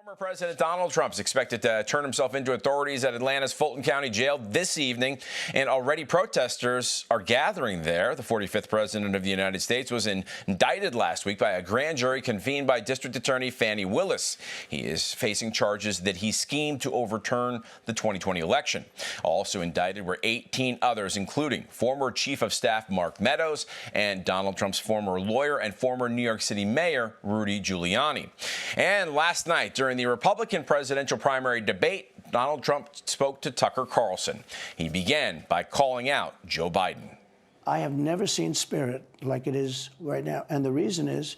Former President Donald Trump is expected to turn himself into authorities at Atlanta's Fulton County Jail this evening, and already protesters are gathering there. The 45th President of the United States was indicted last week by a grand jury convened by District Attorney Fani Willis. He is facing charges that he schemed to overturn the 2020 election. Also indicted were 18 others, including former Chief of Staff Mark Meadows and Donald Trump's former lawyer and former New York City Mayor Rudy Giuliani. And last night, during the Republican presidential primary debate, Donald Trump spoke to Tucker Carlson. He began by calling out Joe Biden. I have never seen spirit like it is right now. And the reason is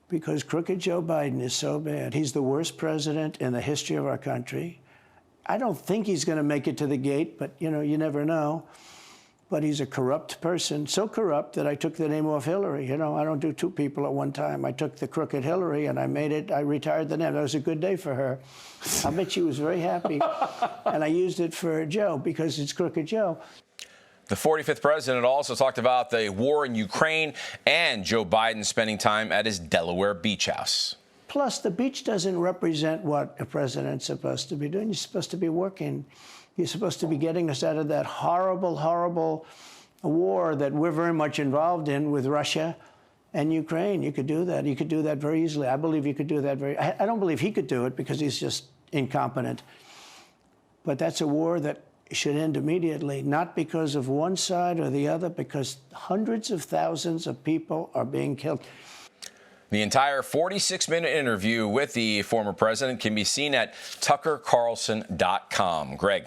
because crooked Joe Biden is so bad. He's the worst president in the history of our country. I don't think he's going to make it to the gate, but, you know, you never know. But he's a corrupt person, so corrupt that I took the name off Hillary. You know, I don't do two people at one time. I took the crooked Hillary and I retired the name. That was a good day for her. I bet she was very happy. And I used it for Joe because it's crooked Joe. The 45th president also talked about the war in Ukraine and Joe Biden spending time at his Delaware beach house. Plus, the beach doesn't represent what a president's supposed to be doing. You're supposed to be working. You're supposed to be getting us out of that horrible, horrible war that we're very much involved in with Russia and Ukraine. You could do that. You could do that very easily. I believe you could do that I don't believe he could do it because he's just incompetent. But that's a war that should end immediately, not because of one side or the other, because hundreds of thousands of people are being killed. The entire 46-minute interview with the former president can be seen at tuckercarlson.com. Greg.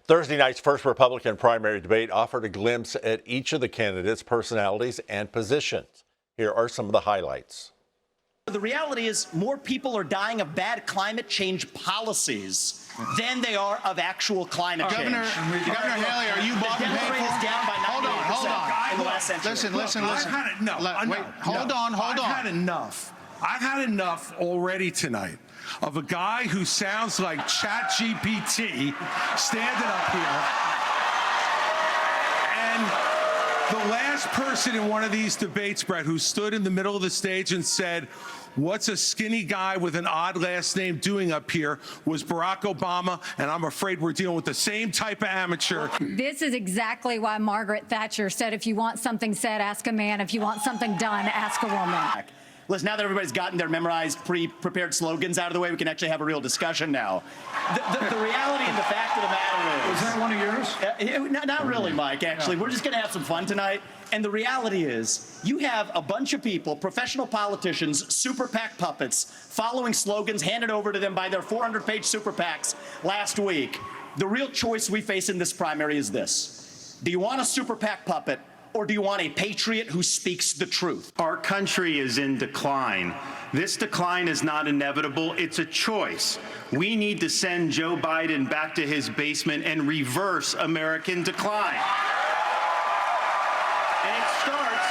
Thursday night's first Republican primary debate offered a glimpse at each of the candidates' personalities and positions. Here are some of the highlights. The reality is more people are dying of bad climate change policies than they are of actual climate change. Governor Haley, are you bought and paid for? Down by 98% in the last century. Listen. I've had enough. I've had enough already tonight of a guy who sounds like ChatGPT standing up here. And the last person in one of these debates, Brett, who stood in the middle of the stage and said, "What's a skinny guy with an odd last name doing up here?" was Barack Obama, and I'm afraid we're dealing with the same type of amateur. This is exactly why Margaret Thatcher said, if you want something said, ask a man. If you want something done, ask a woman. Listen, now that everybody's gotten their memorized, pre-prepared slogans out of the way, we can actually have a real discussion now. The reality and the fact of the matter is... Is that one of yours? Not really, Mike, actually. We're just going to have some fun tonight. And the reality is, you have a bunch of people, professional politicians, super PAC puppets, following slogans handed over to them by their 400-page super PACs last week. The real choice we face in this primary is this. Do you want a super PAC puppet, or do you want a patriot who speaks the truth? Our country is in decline. This decline is not inevitable. It's a choice. We need to send Joe Biden back to his basement and reverse American decline. And it starts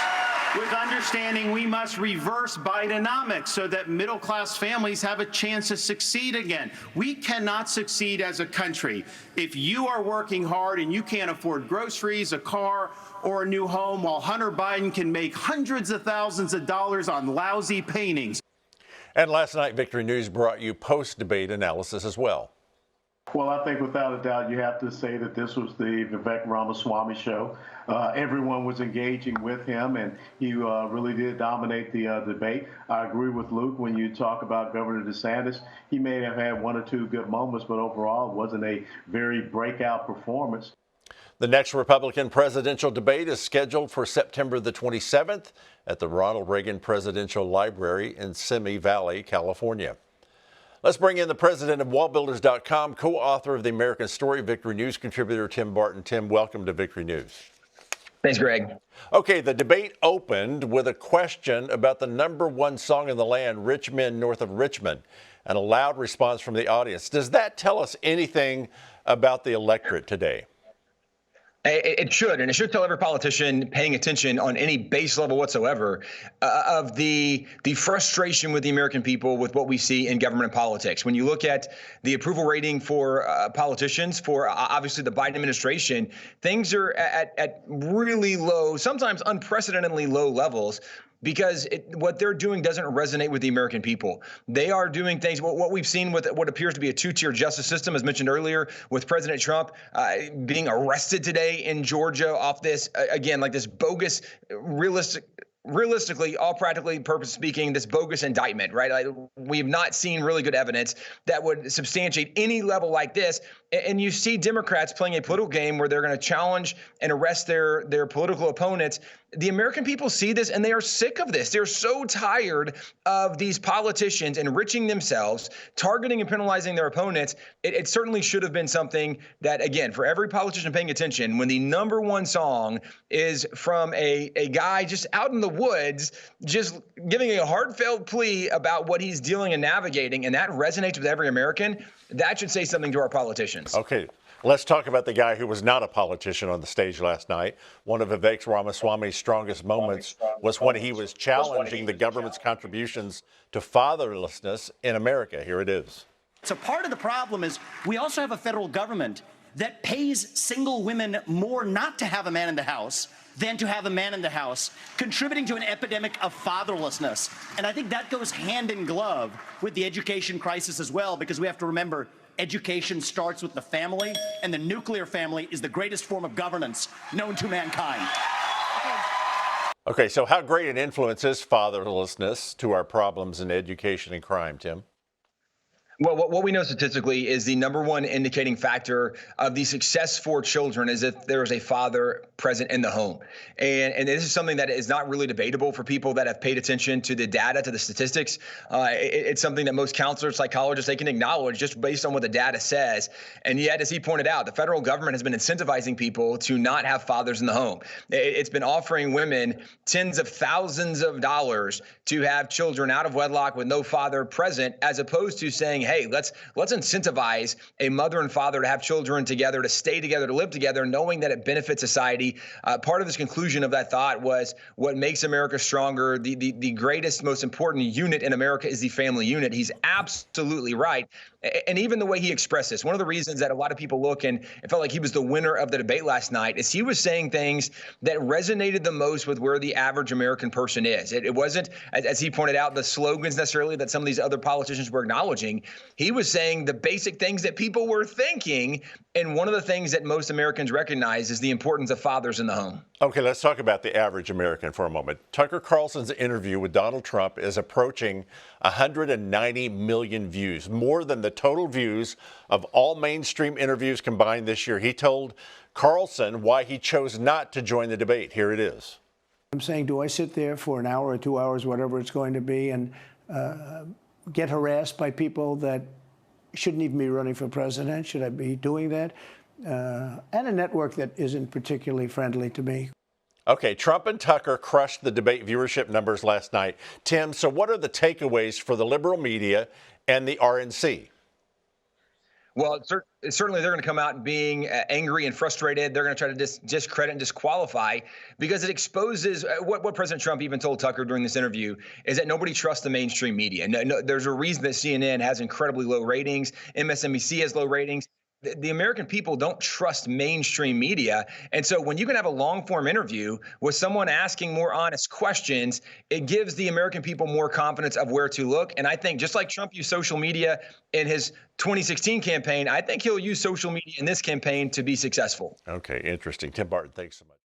with understanding we must reverse Bidenomics so that middle-class families have a chance to succeed again. We cannot succeed as a country if you are working hard and you can't afford groceries, a car, or a new home, while Hunter Biden can make hundreds of thousands of dollars on lousy paintings. And last night, Victory News brought you post-debate analysis as well. Well, I think without a doubt, you have to say that this was the Vivek Ramaswamy show. Everyone was engaging with him, and he really did dominate the debate. I agree with Luke when you talk about Governor DeSantis. He may have had one or two good moments, but overall it wasn't a very breakout performance. The next Republican presidential debate is scheduled for September the 27th at the Ronald Reagan Presidential Library in Simi Valley, California. Let's bring in the president of WallBuilders.com, co-author of The American Story, Victory News contributor Tim Barton. Tim, welcome to Victory News. Thanks, Greg. Okay, the debate opened with a question about the #1 song in the land, Rich Men North of Richmond, and a loud response from the audience. Does that tell us anything about the electorate today? It should, and it should tell every politician paying attention on any base level whatsoever of the frustration with the American people with what we see in government and politics. When you look at the approval rating for politicians, for obviously the Biden administration, things are at really low, sometimes unprecedentedly low levels. because what they're doing doesn't resonate with the American people. They are doing things, what we've seen with what appears to be a two-tier justice system, as mentioned earlier, with President Trump being arrested today in Georgia off this, again, like this bogus, realistically, all practically purpose speaking, this bogus indictment, right? Like, we have not seen really good evidence that would substantiate any level like this. And you see Democrats playing a political game where they're going to challenge and arrest their political opponents. The American people see this and they are sick of this. They're so tired of these politicians enriching themselves, targeting and penalizing their opponents. It certainly should have been something that, again, for every politician paying attention, when the number one song is from a guy just out in the woods, just giving a heartfelt plea about what he's dealing and navigating, and that resonates with every American, that should say something to our politicians. Okay, let's talk about the guy who was not a politician on the stage last night. One of Vivek Ramaswamy's strongest moments was when he was challenging the government's contributions to fatherlessness in America. Here it is. So part of the problem is we also have a federal government that pays single women more not to have a man in the house than to have a man in the house, contributing to an epidemic of fatherlessness. And I think that goes hand in glove with the education crisis as well, because we have to remember education starts with the family, and the nuclear family is the greatest form of governance known to mankind. Okay, so how great an influence is fatherlessness to our problems in education and crime, Tim? Well, what we know statistically is the number one indicating factor of the success for children is if there is a father present in the home. And this is something that is not really debatable for people that have paid attention to the data, to the statistics. It's something that most counselors, psychologists, they can acknowledge just based on what the data says. And yet, as he pointed out, the federal government has been incentivizing people to not have fathers in the home. It's been offering women tens of thousands of dollars to have children out of wedlock with no father present, as opposed to saying, hey, let's incentivize a mother and father to have children together, to stay together, to live together, knowing that it benefits society. Part of his conclusion of that thought was what makes America stronger, the greatest, most important unit in America is the family unit. He's absolutely right. And even the way he expressed this, one of the reasons that a lot of people look and it felt like he was the winner of the debate last night is he was saying things that resonated the most with where the average American person is. It wasn't, as he pointed out, the slogans necessarily that some of these other politicians were acknowledging. He was saying the basic things that people were thinking. And one of the things that most Americans recognize is the importance of fathers in the home. Okay, let's talk about the average American for a moment. Tucker Carlson's interview with Donald Trump is approaching 190 million views, more than the total views of all mainstream interviews combined this year. He told Carlson why he chose not to join the debate. Here it is. I'm saying, do I sit there for an hour or 2 hours, whatever it's going to be, and get harassed by people that shouldn't even be running for president? Should I be doing that? And a network that isn't particularly friendly to me. Okay, Trump and Tucker crushed the debate viewership numbers last night. Tim, so what are the takeaways for the liberal media and the RNC? Well, certainly they're going to come out being angry and frustrated. They're going to try to discredit and disqualify because it exposes what President Trump even told Tucker during this interview is that nobody trusts the mainstream media. No, there's a reason that CNN has incredibly low ratings. MSNBC has low ratings. The American people don't trust mainstream media. And so when you can have a long form interview with someone asking more honest questions, it gives the American people more confidence of where to look. And I think just like Trump used social media in his 2016 campaign, I think he'll use social media in this campaign to be successful. Okay, interesting. Tim Barton, thanks so much.